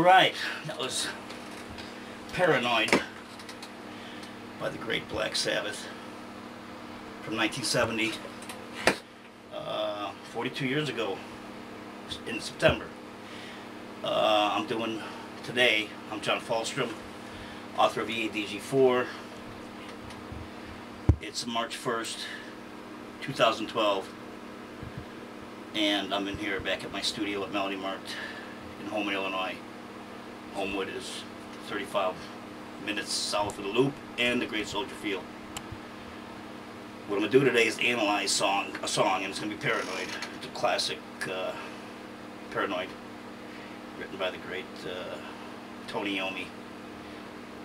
Alright, that was Paranoid by the great Black Sabbath from 1970, 42 years ago in September. I'm doing today, I'm John Falstrom, author of EADG 4. It's March 1st, 2012, and I'm in here back at my studio at Melody Mart in Homewood, Illinois. Homewood is 35 minutes south of the Loop and the Great Soldier Field. What I'm going to do today is analyze a song, and it's going to be Paranoid. It's a classic Paranoid, written by the great Tony Iommi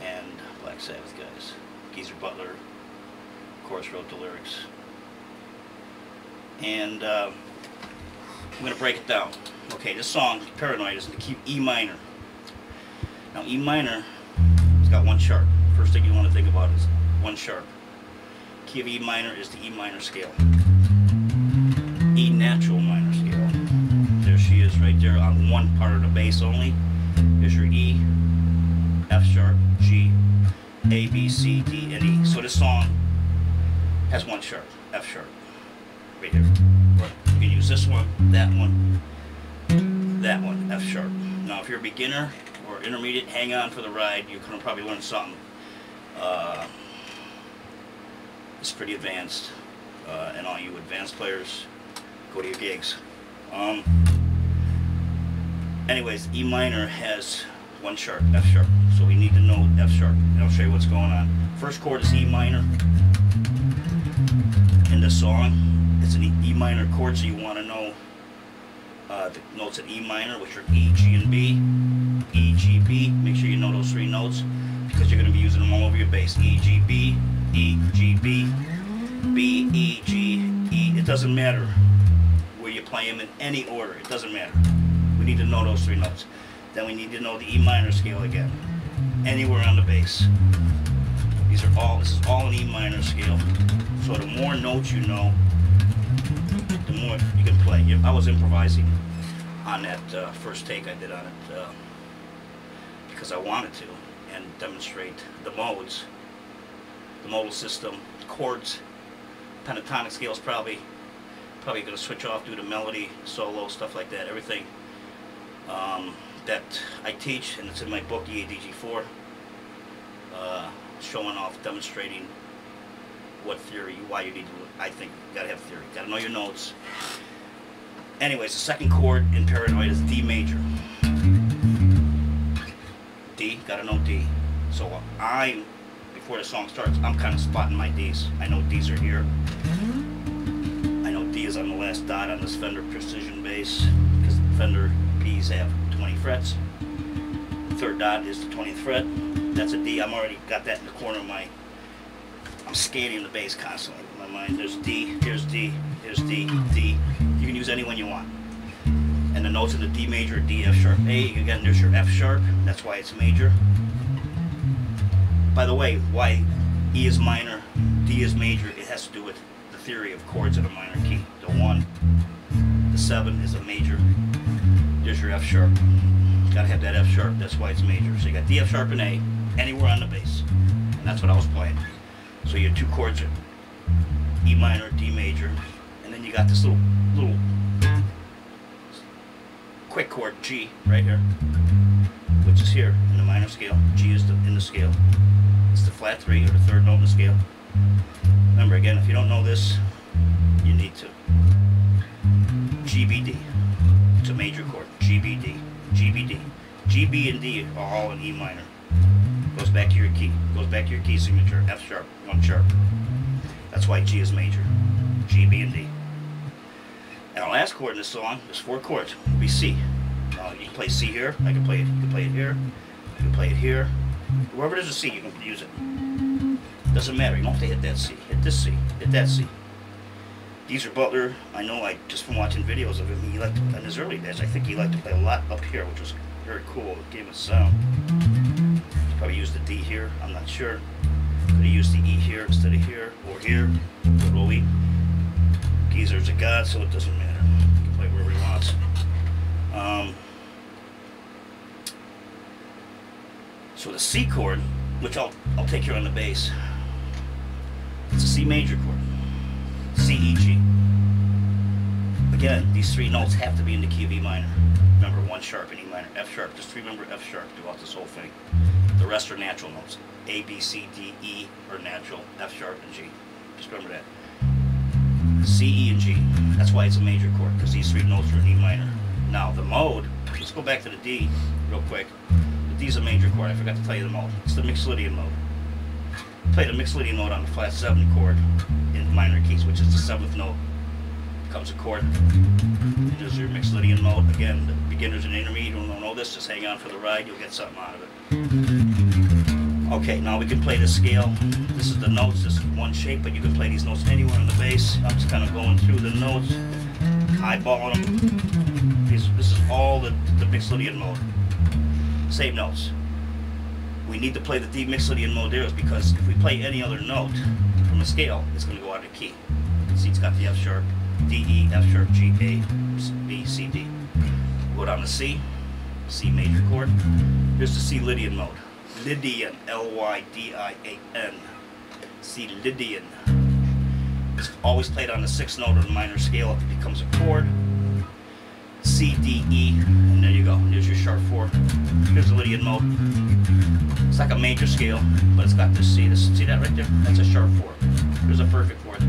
and Black Sabbath guys. Geezer Butler, of course, wrote the lyrics. And I'm going to break it down. Okay, this song, Paranoid, is in the key E minor. Now, E minor, it's got one sharp. First thing you want to think about is one sharp. Key of E minor is the E minor scale. E natural minor scale. There she is right there on one part of the bass only. There's your E, F sharp, G, A, B, C, D, and E. So this song has one sharp, F sharp, right here. You can use this one, that one, F sharp. Now if you're a beginner or intermediate, hang on for the ride. You can probably learn something. It's pretty advanced, and all you advanced players, go to your gigs. Anyways, E minor has one sharp, F sharp, so we need to know F sharp, and I'll show you what's going on. First chord is E minor in this song. It's an E minor chord, so you want to know the notes in E minor, which are E, G, and B. E, G, B. Make sure you know those three notes, because you're going to be using them all over your bass. E, G, B, E, G, B, B, E, G, E. It doesn't matter where you play them in any order. It doesn't matter. We need to know those three notes. Then we need to know the E minor scale again. Anywhere on the bass. This is all an E minor scale. So the more notes you know, the more you can play. I was improvising on that first take I did on it because I wanted to, and demonstrate the modes, the modal system, chords, pentatonic scales. Probably going to switch off due to melody, solo, stuff like that. Everything that I teach, and it's in my book EADG 4, showing off, demonstrating what theory, why you need to. I think you gotta have theory. Gotta know your notes. Anyways, the second chord in Paranoid is D major. D, gotta know D. So before the song starts, I'm kind of spotting my Ds. I know Ds are here. I know D is on the last dot on this Fender precision bass, because Fender Ps have 20 frets. The third dot is the 20th fret. That's a D. I'm already got that in the corner of my. I'm scanning the bass constantly in my mind. There's D, here's D, here's D, D. You can use any one you want. And the notes in the D major, D, F sharp, A. Again, there's your F sharp. That's why it's major. By the way, why E is minor, D is major, it has to do with the theory of chords in a minor key. The 1, the 7 is a major. There's your F sharp. Gotta have that F sharp, that's why it's major. So you got D, F sharp, and A, anywhere on the bass. And that's what I was playing. So your two chords are E minor, D major, and then you got this little quick chord, G, right here, which is here in the minor scale. G is in the scale. It's the flat 3, or the third note in the scale. Remember, again, if you don't know this, you need to. G, B, D. It's a major chord. G, B, D. G, B, D. G, B, and D are all in E minor. Goes back to your key. Goes back to your key signature. F sharp, 1 sharp. That's why G is major. G, B, and D. And our last chord in this song, there's 4 chords. Will be C. You can play C here. I can play it. You can play it here. You can play it here. Wherever there's a C, you can use it. Doesn't matter. You don't have to hit that C. Hit this C. Hit that C. Geezer Butler, I know, just from watching videos of him, he liked to, in his early days, I think he liked to play a lot up here, which was very cool. It gave him a sound. He probably used the D here. I'm not sure. Could he use the E here instead of here, or here, or low E? Geezer's a god, so it doesn't matter. He can play wherever he wants. So the C chord, which I'll take here on the bass, it's a C major chord, C, E, G. Again, these three notes have to be in the key of E minor. Remember, 1 sharp and E minor, F sharp. Just remember F sharp throughout this whole thing. The rest are natural notes. A, B, C, D, E are natural, F sharp and G. Just remember that. C, E, and G. That's why it's a major chord, because these three notes are in E minor. Now, the mode, let's go back to the D real quick. The D's a major chord. I forgot to tell you the mode. It's the Mixolydian mode. Play the Mixolydian mode on the flat 7 chord in minor keys, which is the 7th note. Becomes a chord. There's your Mixolydian mode. Again, the beginners and intermediate who don't know this, just hang on for the ride. You'll get something out of it. Okay, now we can play the scale. This is the notes. This is one shape, but you can play these notes anywhere on the bass. I'm just kind of going through the notes, eyeballing them. This is all the Mixolydian mode. Same notes. We need to play the D Mixolydian mode there because if we play any other note from the scale, it's going to go out of key. See, it's got the F sharp, D, E, F sharp, G, A, B, C, D. Go down to C, C major chord. Here's the C Lydian mode. Lydian, L-Y-D-I-A-N. C Lydian. It's always played on the 6th note of the minor scale. It becomes a chord. C, D, E, and there you go. There's your sharp 4. Here's the Lydian mode. It's like a major scale, but it's got this C. See that right there? That's a sharp 4. Here's a perfect 4th.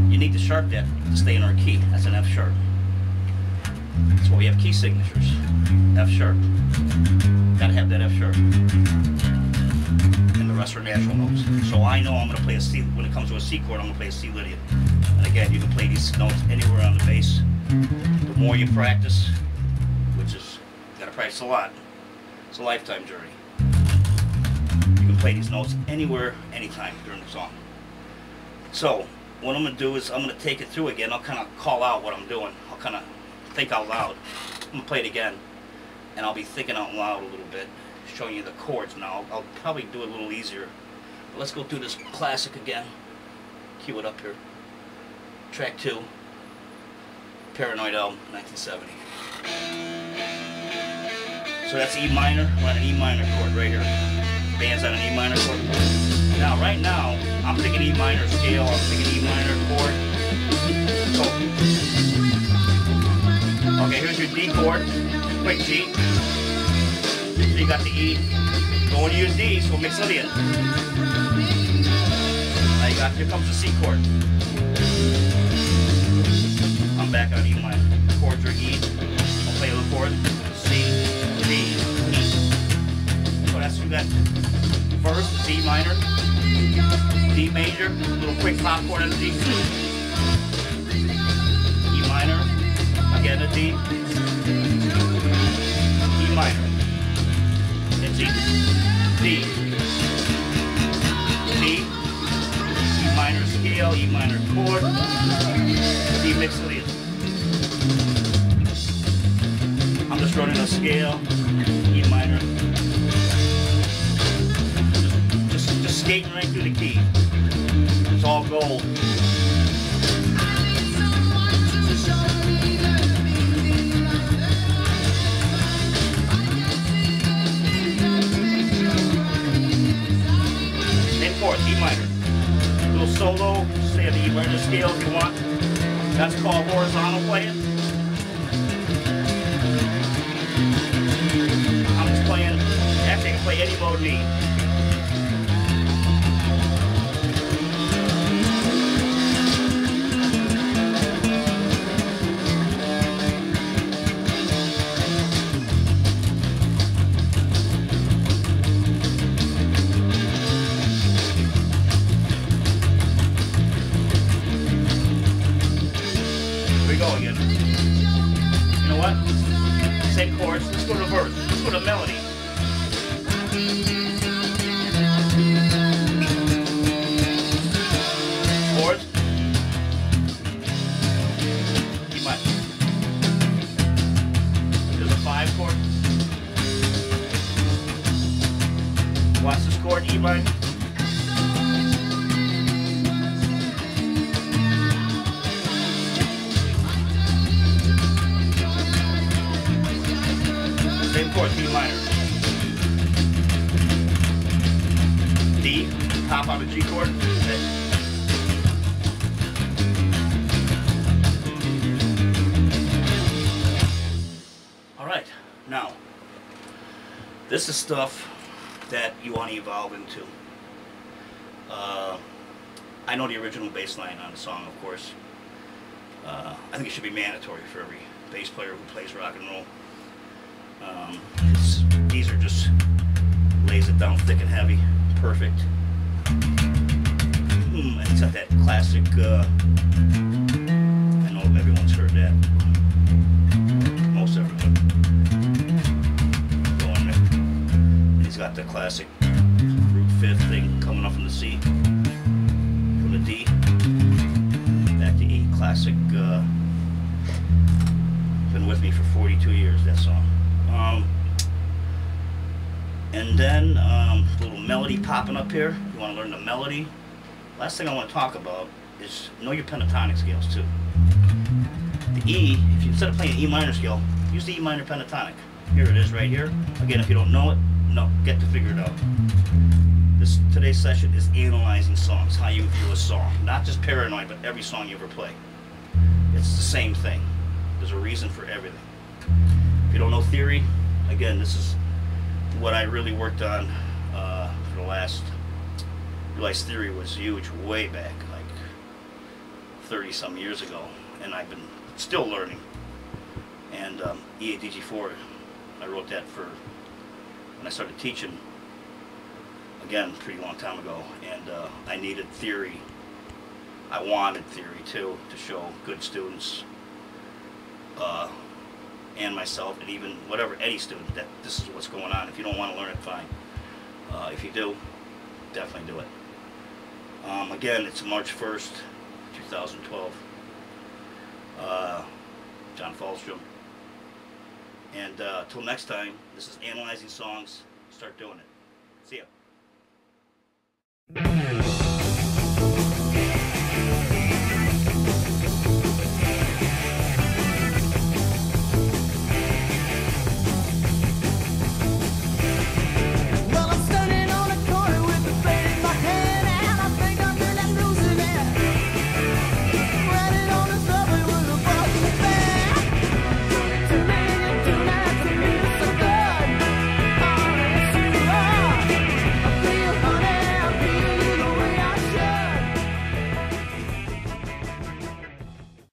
You need to sharp that to stay in our key. That's an F sharp. That's why we have key signatures. F sharp. Gotta have that F sharp. And the rest are natural notes. So I know I'm gonna play a C. When it comes to a C chord, I'm gonna play a C Lydian. And again, you can play these notes anywhere on the bass. The more you practice, which is, you gotta practice a lot. It's a lifetime journey. You can play these notes anywhere, anytime during the song. So, what I'm gonna do is I'm gonna take it through again. I'll kind of call out what I'm doing. I'll kind of think out loud. I'm gonna play it again, and I'll be thinking out loud a little bit, showing you the chords. Now, I'll probably do it a little easier. But let's go through this classic again. Cue it up here. Track 2. Paranoid album, 1970. So that's E minor. We're on an E minor chord right here. Band's on an E minor chord. Now, right now, I'm thinking E minor scale. I'm thinking E minor chord. So, okay, here's your D chord. Quick G. So you got the E. Going to your D, so Mixolydian. Now you got, here comes the C chord. I'm back on E minor. The chords are E. I'll play the chord. C, D, E. So that's you got first, C minor, D major, little quick pop chord on the D. E minor, again a D. E minor. It's E. D. D. E minor scale, E minor chord. D Mixolydian. I'm just running a scale, E minor. Just skating right through the key. It's all gold. Same chord, E minor. Little solo, stay on the E minor scale if you want. That's called horizontal playing. I'm just playing, actually I can play any mode D. Same chords. Let's go to verse. Let's go to melody. Chords. E minor. There's a 5 chord. Watch this chord, E minor. Same chord, D minor. on the G chord. Okay. All right, now this is stuff that you want to evolve into. I know the original bass line on the song, of course. I think it should be mandatory for every bass player who plays rock and roll. These are just lays it down thick and heavy, perfect. And it's got that classic. I know everyone's heard that. Most everyone. Going there. And he's got the classic root fifth thing coming up from the C, from the D, back to E. Classic. Been with me for 42 years. That song. And then a little melody popping up here. You want to learn the melody. Last thing I want to talk about is know your pentatonic scales too. The E, if you, instead of playing an E minor scale, use the E minor pentatonic. Here it is right here. Again, if you don't know it, get to figure it out. Today's session is analyzing songs, how you view a song. Not just Paranoid, but every song you ever play. It's the same thing. There's a reason for everything. If you don't know theory, again, this is what I really worked on for the last. Realized theory was huge way back, like 30-some years ago, and I've been still learning. And EADG 4, I wrote that for when I started teaching. Again, pretty long time ago, and I needed theory. I wanted theory too to show good students. And myself, and even any student, that this is what's going on. If you don't want to learn it, fine. If you do, definitely do it. Again, it's March 1st, 2012. John Falstrom. And till next time, this is Analyzing Songs. Start doing it. See ya.